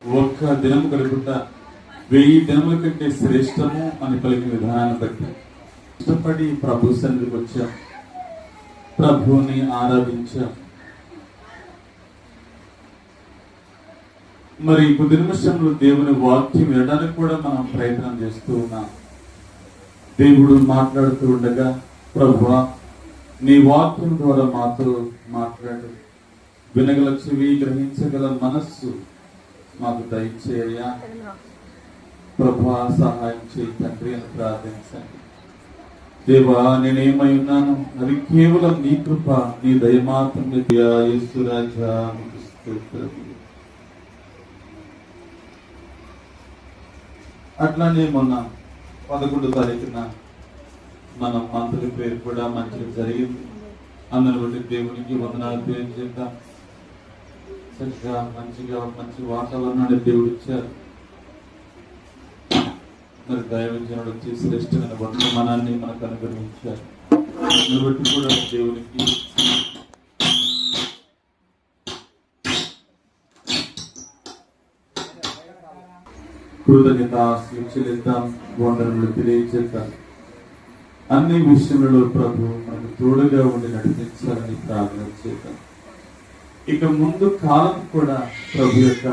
ఒక్క దినము గడుపుట 1000 దినముల కంటే శ్రేష్టము అని పలికిన విధానాన్ని బట్టి ఇష్టపడి ప్రభు సన్నిధికి వచ్చాం, ప్రభువుని ఆరాధించాం. మరి కొద్ది నిమిషంలో దేవుని వాక్యం వినడానికి కూడా మనం ప్రయత్నం చేస్తూ ఉన్నాం. దేవుడు మాట్లాడుతూ ఉండగా, ప్రభువా నీ వాక్యం ద్వారా మాతో మాట్లాడు, వినగల చెవి, గ్రహించగల మనస్సు మాకు దయచేయ. ప్రభువా సహాయం చేయి తండ్రి అని ప్రార్థించండి. దేవా నేనేమై ఉన్నాను, అది కేవలం నీ కృప, నీ దయ మాత్రమే. యేసురాజా మీకు స్తోత్రం. అట్లానే మొన్న 11వ తారీఖున మన మంత్రుల పేరు కూడా మంచిగా జరిగింది. అందరి బట్టి దేవునికి వందనాలు తెలియజేద్దాం. చక్కగా మంచి వాతావరణాన్ని దేవుడు ఇచ్చారు. మరి దైవజనుడు వచ్చి శ్రేష్టమైన వర్తమానాన్ని మనకు అనుగ్రహించారు. అందరి బట్టి కూడా దేవునికి కృతజ్ఞతాస్తులు చెల్లిద్దాం, వందనములు తెలియజేద్దాం. అన్ని విషయములలో ప్రభు మనకు తోడుగా ఉండి నడిపించాలని ప్రార్థన చేద్దాం. ఇక ముందు కాలం కూడా ప్రభు యొక్క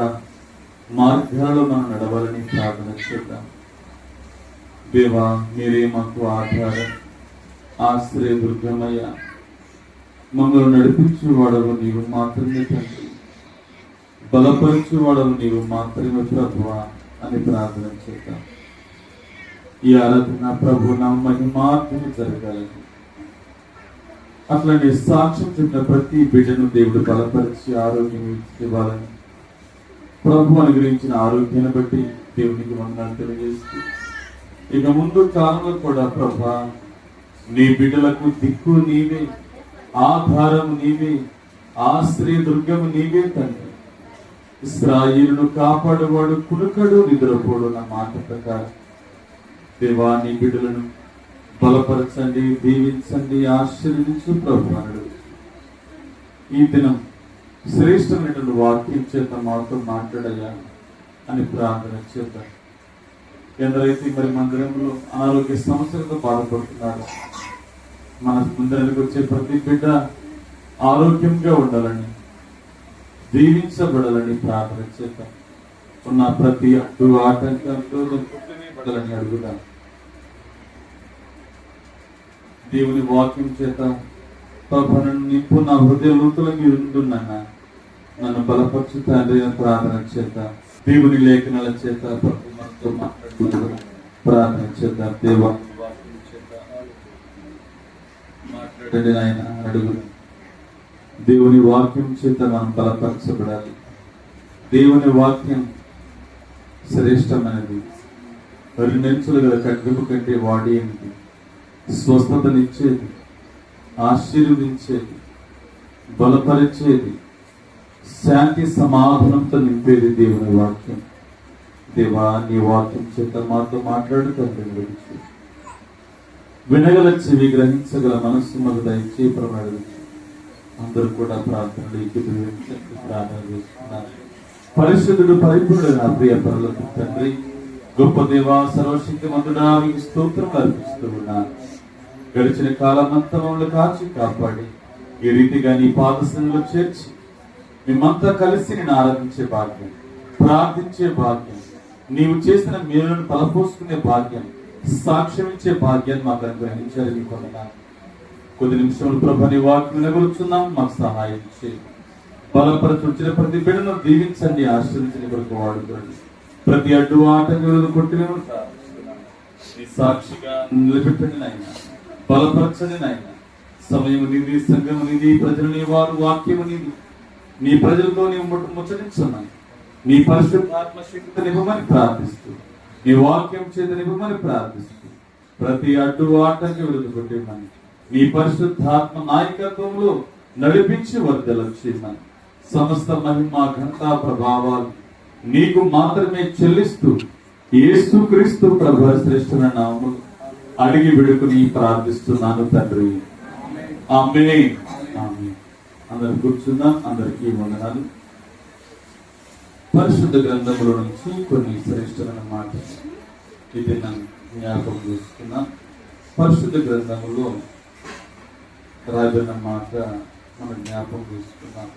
మార్గాల్లో మనం నడవాలని ప్రార్థన చేద్దాం. దేవా మీరే మాకు ఆధారం, ఆశ్రయ దుర్గమయ్య, మమ్మల్ని నడిపించేవాడవు నీవు మాత్రమే తండ్రి, బలపరిచేవాడవు నీవు మాత్రమే ప్రభువా అని ప్రార్థన చేద్దాం. ఈ ఆరాధన ప్రభు నా మహిమార్థము జరగాలని, అట్లనే సాక్ష్యం చెప్పిన ప్రతి బిడ్డను దేవుడు బలపరిచి ఆరోగ్యం ఇవ్వాలని, ప్రభు అనుగ్రహించిన ఆరోగ్యాన్ని బట్టి దేవునికి వందనాలు తెలియజేస్తూ, ఇక ముందు కాలంలో కూడా ప్రభా నీ బిడ్డలకు దిక్కు నీవే, ఆధారము నీవే, ఆశ్రయ దుర్గము నీవే తండ్రి. ఇశ్రాయేలును కాపాడువాడు కునుకడు నిద్రపోడు నా మాట ప్రకారం దేవా నీ బిడ్డలను బలపరచండి, దీవించండి, ఆశీర్వదించు ప్రభు అనుడు. ఈ దినం శ్రేష్టమైనటువంటి వాక్యం చేత మాతో మాట్లాడయ్యా అని ప్రార్థన చేద్దాం. ఎందరైతే మరి మందిరంలో అనారోగ్య సమస్యలతో బాధపడుతున్నారు, మన మందిరానికి వచ్చే ప్రతి బిడ్డ ఆరోగ్యంగా ఉండాలని, దీవించబడాలని ప్రార్థన చేద్దాం. ఉన్న ప్రతి అడ్డు ఆటంకంతో పడాలని అడుగుదాం. దేవుని వాక్యం చేత ప్రభువును నింపు, నా హృదయ లోతుల మీద ఉంటున్నా నన్ను బలపరచు తండ్రి అని ప్రార్థన చేద్దాం. దేవుని లేఖనాల చేత ప్రభు మనతో మాట్లాడుతూ ప్రార్థన చేద్దాం. దేవుని వాక్యం చేత మాట్లాడండి నాయన అడుగు. దేవుని వాక్యం చేత మనం బలపరచబడాలి. దేవుని వాక్యం శ్రేష్టమైనది, రెండెంచులు గల ఖడ్గము కంటే వాడేమిటి, స్వస్థతనిచ్చేది, ఆశీర్వదించేది, బలపరిచేది, శాంతి సమాధానంతో నింపేది దేవుని వాక్యం. దేవా నీ వాక్యం చేత మాతో మాట్లాడుతుంది గురించి వినగల చెవి, గ్రహించగల మనస్సు మాకు దయచేసి ప్రమాణించు. అందరూ కూడా ప్రార్థనలు ప్రార్థన చేస్తున్నారు. పరిశుద్ధుడు పరిపూర్ణుడు నా ప్రియ పరలోక తండ్రి, గొప్ప దేవా, సర్వశక్తిమంతుడా మీకు స్తోత్రం అర్పిస్తూ ఉన్నాను. గడిచిన కాలమంతా మమ్మల్ని కాచి కాపాడి ఈ రీతిగా నీ పాదస్థంలో చేర్చి మేమంతా కలిసి నేను ఆరాధించే భాగ్యం, ప్రార్థించే భాగ్యం, నీవు చేసిన మేలును తలపోసుకునే భాగ్యం, సాక్ష్యం ఇచ్చే భాగ్యాన్ని మాకు అనుగ్రహించాలని కొన్నాను. కొద్ది నిమిషంలో ప్రభు నీ వాక్యం వినగలుగుతున్నాం, మాకు సహాయం చేయి. బలపరచుచిన ప్రతి బిడ్డను దీవించండి, ఆశ్రయించని కొరకు వాడుకోండి. ప్రతి అడ్డు ఆటంకం కొట్టివేమో సాక్షిగా నిలబెట్టండి నాయన, బలపరచండి నాయన. సమయం నీది, సంఘం నీది, ప్రజలు నీ వారు, వాక్యము నీది. నీ ప్రజలతో నీవు ముచ్చటించున్నాను. నీ పరిశుద్ధ ఆత్మశక్తి నివ్వమని ప్రార్థిస్తూ, నీ వాక్యం చేత నివ్వమని ప్రార్థిస్తూ, ప్రతి అడ్డు ఆటంకం విరుద్ధ కొట్టేమని నీ పరిశుద్ధాత్మ నాయకత్వంలో నడిపించి వర్ధలం చేయమని సమస్త మహిమ, ఘనత, ప్రభావాలు నీకు మాత్రమే చెల్లిస్తూ యేసుక్రీస్తు ప్రభు శ్రేష్టమైన నామములో అడిగి విడుకుని ప్రార్థిస్తున్నాను తండ్రి. ఆమేన్. ఆమేన్. అందరు కూర్చుందాం. అందరికీ వందనాలు. పరిశుద్ధ గ్రంథముల నుంచి కొన్ని శ్రేష్టమైన మాటలు ఇది నన్ను జ్ఞాపకం చేసుకున్నా. పరిశుద్ధ గ్రంథములో రాయబడిన మాట మనం జ్ఞాపకం చేసుకున్నాం.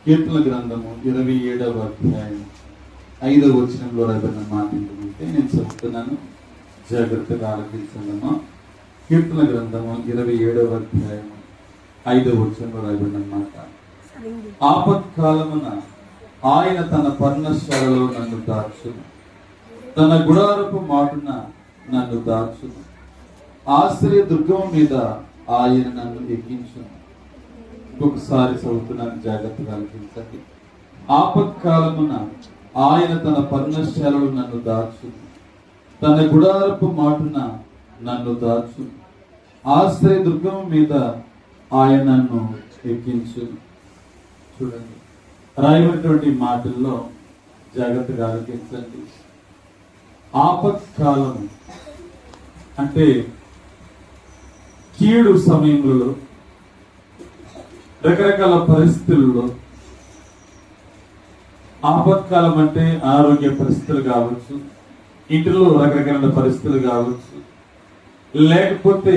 కీర్తన గ్రంథము 27వ అధ్యాయం 5వ వచనంలో రాయబడిన మాట ఏంటంటే నేను చెప్తున్నాను, జాగ్రత్తగా ఆలకించండమ్మా. కీర్తన గ్రంథము 27వ అధ్యాయం 5వ వచనంలో రాయబడిన మాట, ఆపత్కాలమున ఆయన తన పర్ణశాలలో నన్ను దాచును, తన గుడారపు మాటున నన్ను దాచును, ఆశ్రయ దుర్గం మీద ఆయన నన్ను ఎక్కించును. ఇంకొకసారి చదువుతున్నాను, జాగ్రత్తగా ఆలకించండి. ఆపత్కాలమున ఆయన తన పర్ణశాలలో నన్ను దాచును, తన గుడారపు మాటున నన్ను దాచును, ఆశ్రయ దుర్గం మీద ఆయన నన్ను ఎక్కించును. చూడండి, రాయబడినటువంటి మాటల్లో జాగ్రత్తగా ఆలకించండి. ఆపత్కాలం అంటే కీడు సమయంలో, రకరకాల పరిస్థితుల్లో. ఆపత్కాలం అంటే ఆరోగ్య పరిస్థితులు కావచ్చు, ఇంటిలో రకరకాల పరిస్థితులు కావచ్చు, లేకపోతే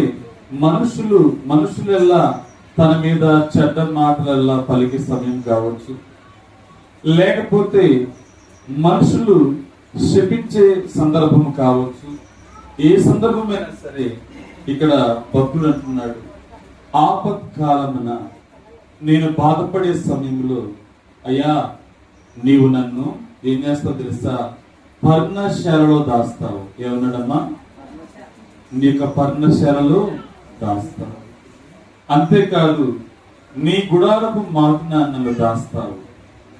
మనుషులెల్లా తన మీద చెడ్డ మాటలల్లా పలికే సమయం కావచ్చు, లేకపోతే మనుషులు శపించే సందర్భం కావచ్చు. ఏ సందర్భమైనా సరే ఇక్కడ భక్తుడు అంటున్నాడు, ఆపత్కాలమున నేను బాధపడే సమయంలో అయ్యా నీవు నన్ను ఏం చేస్తావు తెలుసా, పర్ణశాలలో దాస్తావు. ఏమన్నాడమ్మా? నీ యొక్క పర్ణశాలలో దాస్తావు. అంతేకాదు, నీ గుడారపు మాటున నన్ను దాస్తావు.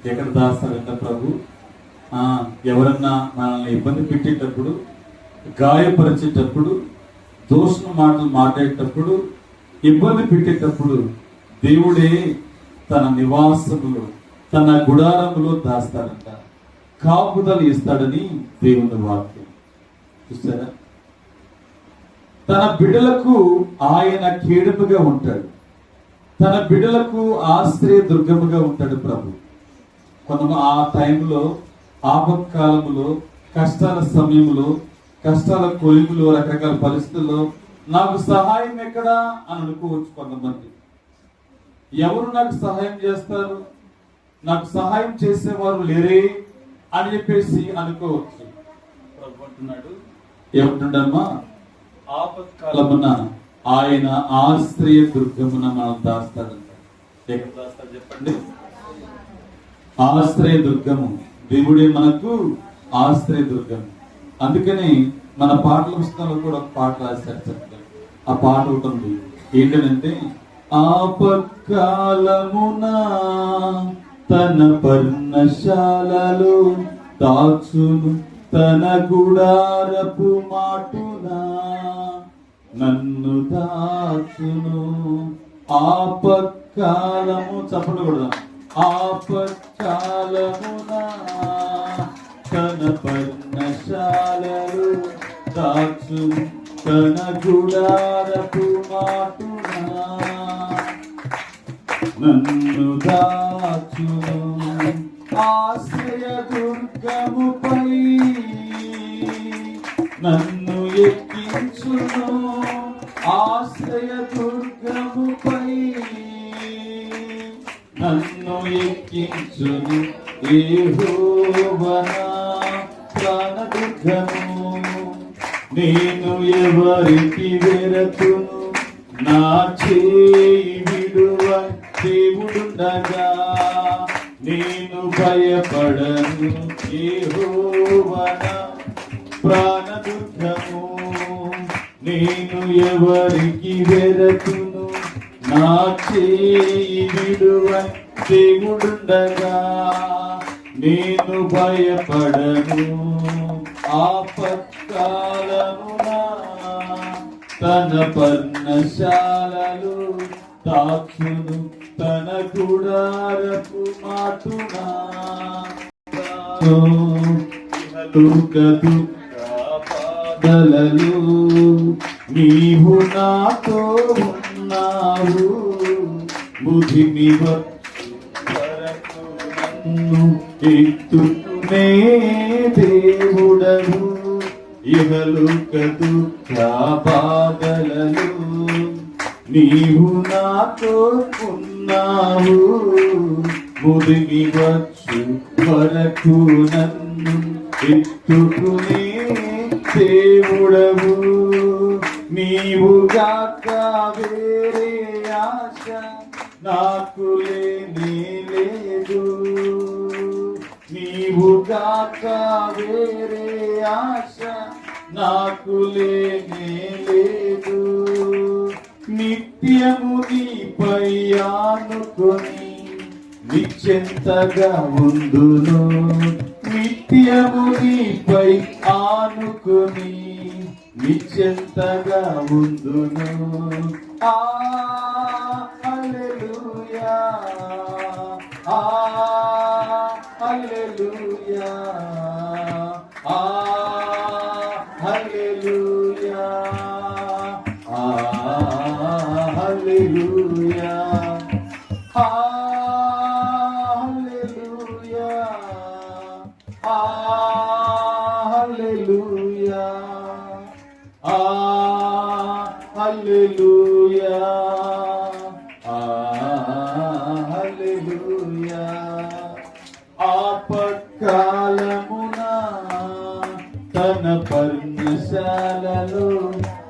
ఎక్కడ దాస్తాడంట ప్రభు? ఎవరన్నా మనల్ని ఇబ్బంది పెట్టేటప్పుడు, గాయపరిచేటప్పుడు, దోషణ మాటలు మాట్లాడేటప్పుడు, ఇబ్బంది పెట్టేటప్పుడు దేవుడే తన నివాసములో, తన గుడారములో దాస్తాడంట. కాపుదలు ఇస్తాడని దేవుని వాక్యం. చూస్తారా? తన బిడ్డలకు ఆయన కేడముగా ఉంటాడు, తన బిడ్డలకు ఆశ్రయ దుర్గముగా ఉంటాడు ప్రభు. కొంతమంది ఆ టైంలో, ఆపత్కాలములో, కష్టాల సమయంలో, కష్టాల కొలిములో, రకరకాల పరిస్థితుల్లో నాకు సహాయం ఎక్కడా అని అనుకోవచ్చు. కొంతమంది ఎవరు నాకు సహాయం చేస్తారు, నాకు సహాయం చేసేవారు లేరే అని చెప్పేసి అనుకోవచ్చు. ప్రభు అంటున్నాడు, ఏమంటున్నాడమ్మా? ఆపత్కాలమున ఆయన ఆశ్రయ దుర్గమున మనం దాస్తాడంట. ఎక్కడ దాస్తాడు చెప్పండి? ఆశ్రయ దుర్గము. దేవుడే మనకు ఆశ్రయ దుర్గము. అందుకని మన పాటల పుస్తకంలో కూడా ఒక పాట రాశారు చక్కగా. ఆ పాట ఉంటుంది ఏంటంటే, ఆపత్కాలమున తన పర్ణశాలలో దాచును, తన గుడారపు మాటున నన్ను దాచును. ఆపత్కాలము, చప్పట్లు కూడా, ఆపత్కాలమున తన పర్ణశాలలో దాచును, తన గుడారపు మాటున నన్ను దాచును. ఆశ్రయ దుర్గముపై నన్ను ఎక్కించును, ఆశ్రయ దుర్గముపై నన్ను ఎక్కించును. యెహోవా నా ప్రాణదుర్గము, నేను ఎవరికి వెరతును, నా చేయి విడువ దేవుడుండగా నేను భయపడను. యెహోవా నా ప్రాణదుర్గము, నేను ఎవరికి వెరతును, నా చేయి విడువ దేవుడుండగా నేను భయపడను. ఆపత్కాలమున తన పర్ణశాలలో దాచును, తన గుడారపు మాటున బాధలలో నీవు నాతో ఉన్నావు. బుద్ధిని వరకు నన్ను ఎత్తుకునే దేవుడవు, ఇహలోక దుఃఖ బాధలలో నీవు నాతో ఉన్నావు. ముదిమి వచ్చు వరకు నన్ను ఎత్తుకునే దేవుడవు, నీవుగాక వేరే ఆశ నాకు లేనే లేదు. నీవుగాక వేరే ఆశ నాకు లేనే లేదు. నిత్యము నీపై ఆనుకొని నిశ్చింతగా ఉందును, నిత్యము నీపై ఆనుకొని నిశ్చింతగా ఉందును. హల్లెలూయా, హల్లెలూయా, హల్లెలూయా, హల్లెలూయా, హల్లెలూయా, హల్లెలూయా, హల్లెలూయా. ఆపత్కాలమున తన పర్ణశాలలో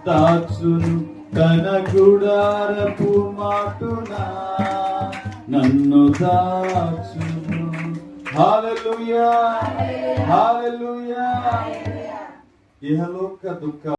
దాచును, తన గుడారపు మాటున నన్ను దాచును. హల్లెలూయా, హల్లెలూయా. ఇహలోక దుఃఖ